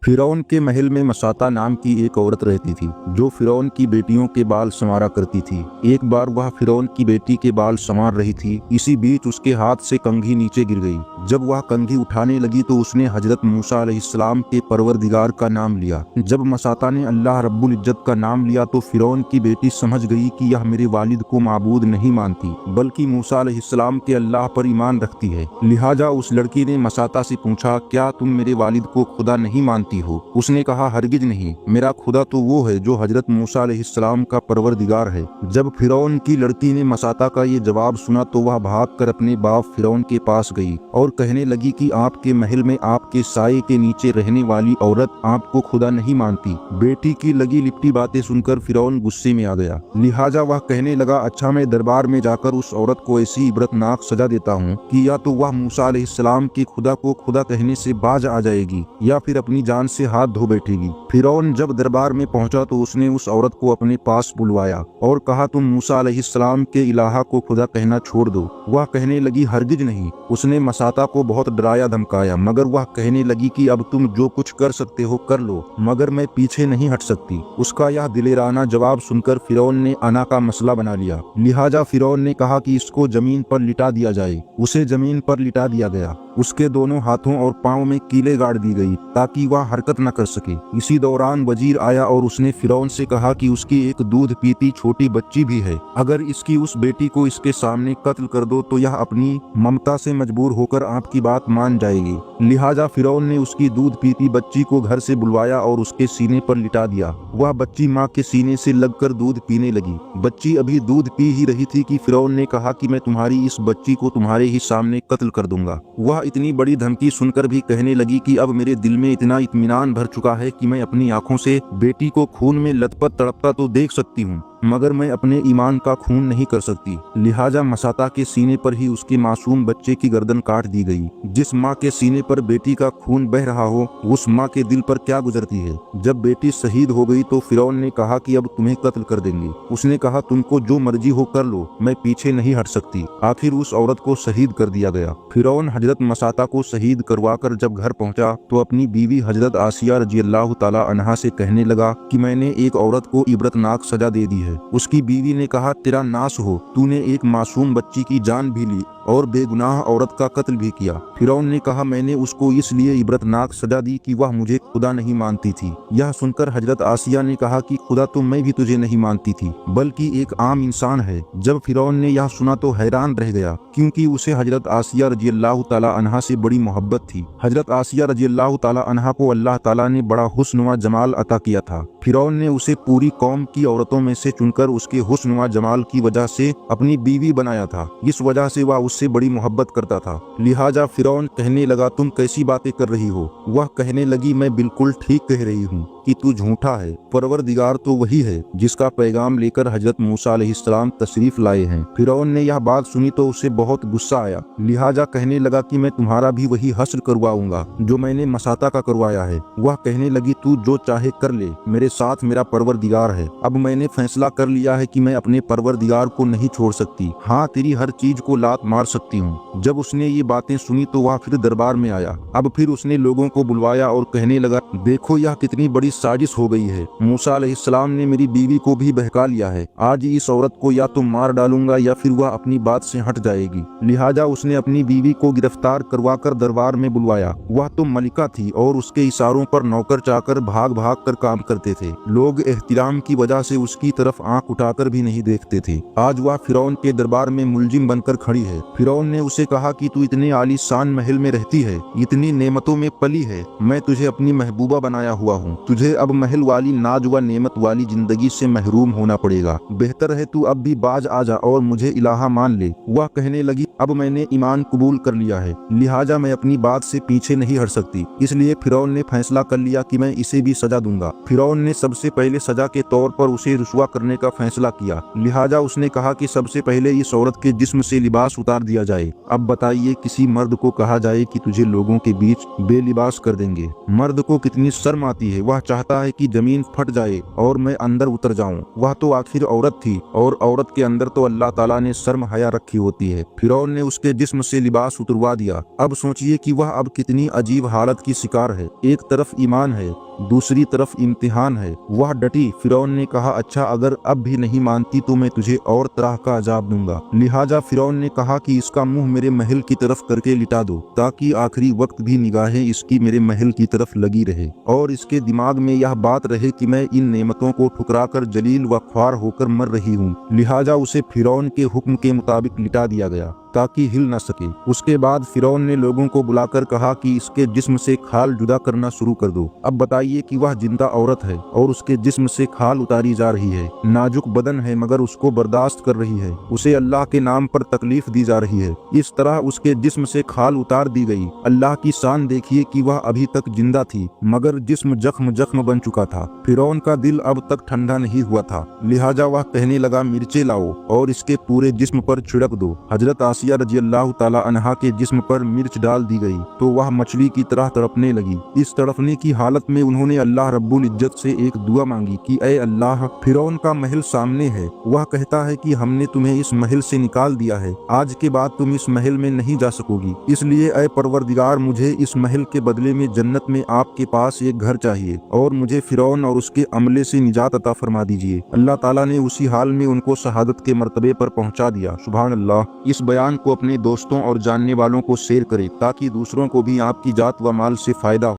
फिरौन के महल में मसाता नाम की एक औरत रहती थी जो फिरौन की बेटियों के बाल संवारा करती थी। एक बार वह फिरौन की बेटी के बाल संवार रही थी, इसी बीच उसके हाथ से कंघी नीचे गिर गई। जब वह कंघी उठाने लगी तो उसने हजरत मूसा अलैहिस्सलाम के परवरदिगार का नाम लिया। जब मसाता ने अल्लाह रब्बुल इज्जत का नाम लिया तो फिरौन की बेटी समझ गई कि यह मेरे वालिद को माबूद नहीं मानती बल्कि मूसा अलैहिस्सलाम के अल्लाह पर ईमान रखती है। लिहाजा उस लड़की ने मसाता से पूछा, क्या तुम मेरे वालिद को खुदा नहीं मानती हो? उसने कहा, हरगिज नहीं, मेरा खुदा तो वो है जो हजरत मूसा अलैहिस्सलाम का परवरदिगार है। जब फिरौन की लड़की ने मसाता का ये जवाब सुना तो वह भागकर अपने बाप फिरौन के पास गई और कहने लगी कि आपके महल में आपके साये के नीचे रहने वाली औरत आपको खुदा नहीं मानती। बेटी की लगी लिपटी बातें सुनकर फिरौन गुस्से में आ गया। लिहाजा वह कहने लगा, अच्छा मैं दरबार में जाकर उस औरत को ऐसी इबरतनाक सजा देता हूँ कि या तो वह मूसा अलैहिस्सलाम के खुदा को खुदा कहने से बाज आ जाएगी या फिर अपनी जान से हाथ धो बैठेगी। फिरौन जब दरबार में पहुंचा तो उसने उस औरत को अपने पास बुलवाया और कहा, तुम मूसा अलैहिस्सलाम के इलाहा को खुदा कहना छोड़ दो। वह कहने लगी, हरगिज नहीं। उसने मसाता को बहुत डराया धमकाया मगर वह कहने लगी कि अब तुम जो कुछ कर सकते हो कर लो, मगर मैं पीछे नहीं हट सकती। उसका यह दिलेराना जवाब सुनकर फिरौन ने अना का मसला बना लिया। लिहाजा फिरौन ने कहा कि इसको जमीन पर लिटा दिया जाए। उसे जमीन पर लिटा दिया गया। उसके दोनों हाथों और पांव में कीले गाड़ दी गई ताकि वह हरकत न कर सके। इसी दौरान वजीर आया और उसने फिरौन से कहा कि उसकी एक दूध पीती छोटी बच्ची भी है, अगर इसकी उस बेटी को इसके सामने कत्ल कर दो तो यह अपनी ममता से मजबूर होकर आपकी बात मान जाएगी। लिहाजा फिरौन ने उसकी दूध पीती बच्ची को घर से बुलवाया और उसके सीने पर लिटा दिया। वह बच्ची माँ के सीने से लगकर दूध पीने लगी। बच्ची अभी दूध पी ही रही थी कि फिरौन ने कहा कि मैं तुम्हारी इस बच्ची को तुम्हारे ही सामने कत्ल कर दूंगा। वह इतनी बड़ी धमकी सुनकर भी कहने लगी कि अब मेरे दिल में इतना इत्मीनान भर चुका है कि मैं अपनी आंखों से बेटी को खून में लथपथ तड़पता तो देख सकती हूँ मगर मैं अपने ईमान का खून नहीं कर सकती। लिहाजा मसाता के सीने पर ही उसके मासूम बच्चे की गर्दन काट दी गई। जिस माँ के सीने पर बेटी का खून बह रहा हो उस माँ के दिल पर क्या गुजरती है। जब बेटी शहीद हो गई तो फिरौन ने कहा कि अब तुम्हें कत्ल कर देंगे। उसने कहा, तुमको जो मर्जी हो कर लो, मैं पीछे नहीं हट सकती। आखिर उस औरत को शहीद कर दिया गया। फिरौन हजरत मसाता को शहीद करवाकर जब घर पहुंचा तो अपनी बीवी हजरत आसिया रज़ियल्लाहु ताला अन्हा से कहने लगा कि मैंने एक औरत को इबरतनाक सजा दे दी है। उसकी बीवी ने कहा, तेरा नाश हो, तूने एक मासूम बच्ची की जान भी ली और बेगुनाह औरत का कत्ल भी किया। फिरौन ने कहा, मैंने उसको इसलिए इबरतनाक सजा दी कि वह मुझे खुदा नहीं मानती थी। यह सुनकर हजरत आसिया ने कहा कि खुदा तो मैं भी तुझे नहीं मानती थी बल्कि एक आम इंसान है। जब फिरौन ने यह सुना तो हैरान रह गया क्योंकि उसे हजरत आसिया रज़ियल्लाहु ताला अन्हा से बड़ी मोहब्बत थी। हजरत आसिया रज़ियल्लाहु ताला अन्हा को अल्लाह ताला ने बड़ा हुस्न व जमाल अता किया था। फिरौन ने उसे पूरी कौम की औरतों में से चुनकर उसके हुस्न व जमाल की वजह से अपनी बीवी बनाया था। इस वजह से वह उससे बड़ी मोहब्बत करता था। लिहाजा फिरौन कहने लगा, तुम कैसी बातें कर रही हो? वह कहने लगी, मैं बिल्कुल ठीक कह रही हूँ कि तू झूठा है। परवरदिगार तो वही है जिसका पैगाम लेकर हजरत मूसा अलैहिस्सलाम तशरीफ लाए हैं। फिरौन ने यह बात सुनी तो उसे बहुत गुस्सा आया। लिहाजा कहने लगा कि मैं तुम्हारा भी वही हश्र करवाऊंगा जो मैंने मसाता का करवाया है। वह कहने लगी, तू जो चाहे कर ले, मेरे साथ मेरा परवरदिगार है। अब मैंने फैसला कर लिया है कि मैं अपने परवरदिगार को नहीं छोड़ सकती। हाँ, तेरी हर चीज को लात मार सकती हूँ। जब उसने ये बातें सुनी तो वह फिर दरबार में आया। अब फिर उसने लोगों को बुलवाया और कहने लगा, देखो यह कितनी बड़ी साजिश हो गई है। मूसा अलैहिस्सलाम ने मेरी बीवी को भी बहका लिया है। आज इस औरत को या तो मार डालूंगा या फिर वह अपनी बात से हट जाएगी। लिहाजा उसने अपनी बीवी को गिरफ्तार करवाकर दरबार में बुलवाया। वह तो मलिका थी और उसके इशारों पर नौकर चाकर भाग भाग कर काम करते थे। लोग एहतिराम की वजह से उसकी तरफ आंख उठाकर भी नहीं देखते थे। आज वह फिरौन के दरबार में मुलजिम बनकर खड़ी है। फिरौन ने उसे कहा कि तू इतने आलीशान महल में रहती है, इतनी नेमतों में पली है, मैं तुझे अपनी महबूबा बनाया हुआ हूँ। तुझे अब महल वाली नाज व नेमत वाली जिंदगी से महरूम होना पड़ेगा। बेहतर है तू अब भी बाज आ जा और मुझे इलाहा मान ले। वह कहने लगी, अब मैंने ईमान कबूल कर लिया है, लिहाजा मैं अपनी बात से पीछे नहीं हट सकती। इसलिए फिरौन ने फैसला कर लिया कि मैं इसे भी सजा दूंगा। फिरौन ने सबसे पहले सजा के तौर पर उसे रुस्वा करने का फैसला किया। लिहाजा उसने कहा कि सबसे पहले इस औरत के जिस्म से लिबास उतार दिया जाए। अब बताइए, किसी मर्द को कहा जाए कि तुझे लोगों के बीच बेलिबास कर देंगे, मर्द को कितनी शर्म आती है। वह चाहता है कि जमीन फट जाए और मैं अंदर उतर जाऊं। वह तो आखिर औरत थी और औरत के अंदर तो अल्लाह ताला ने शर्म हया रखी होती है। फिरौन ने उसके जिस्म से लिबास उतरवा दिया। अब सोचिए कि वह अब कितनी अजीब हालत की शिकार है। एक तरफ ईमान है, दूसरी तरफ इम्तिहान है। वह डटी। फिरौन ने कहा, अच्छा अगर अब भी नहीं मानती तो मैं तुझे और तरह का अजाब दूंगा। लिहाजा फिरौन ने कहा कि इसका मुंह मेरे महल की तरफ करके लिटा दो, ताकि आखिरी वक्त भी निगाहें इसकी मेरे महल की तरफ लगी रहे और इसके दिमाग में यह बात रहे कि मैं इन नेमतों को ठुकराकर जलील व ख्वार होकर मर रही हूँ। लिहाजा उसे फिरौन के हुक्म के मुताबिक लिटा दिया गया ताकि हिल न सके। उसके बाद फिरौन ने लोगों को बुलाकर कहा कि इसके जिस्म से खाल जुदा करना शुरू कर दो। अब बताइए कि वह जिंदा औरत है और उसके जिस्म से खाल उतारी जा रही है। नाजुक बदन है मगर उसको बर्दाश्त कर रही है। उसे अल्लाह के नाम पर तकलीफ दी जा रही है। इस तरह उसके जिस्म से खाल उतार दी गई। अल्लाह की शान देखिए कि वह अभी तक जिंदा थी मगर जिस्म जख्म जख्म बन चुका था। फिरौन का दिल अब तक ठंडा नहीं हुआ था। लिहाजा वह कहने लगा, मिर्चे लाओ और इसके पूरे जिस्म पर छिड़क दो। हजरत आसिया रजी अल्लाह ताला अन्हा के जिस्म पर मिर्च डाल दी गई तो वह मछली की तरह तड़पने लगी। इस तड़पने की हालत में उन्होंने अल्लाह रब्बुल इज्जत से एक दुआ मांगी कि ऐ अल्लाह, फिरौन का महल सामने है। वह कहता है कि हमने तुम्हें इस महल से निकाल दिया है, आज के बाद तुम इस महल में नहीं जा सकोगी। इसलिए ऐ परवरदिगार, मुझे इस महल के बदले में जन्नत में आपके पास एक घर चाहिए और मुझे फिरौन और उसके अमले से निजात अता फरमा दीजिए। अल्लाह ताला ने उसी हाल में उनको शहादत के मर्तबे पर पहुंचा दिया। सुभान अल्लाह। इस बयान को अपने दोस्तों और जानने वालों को शेयर करें ताकि दूसरों को भी आपकी जात व माल से फायदा हो।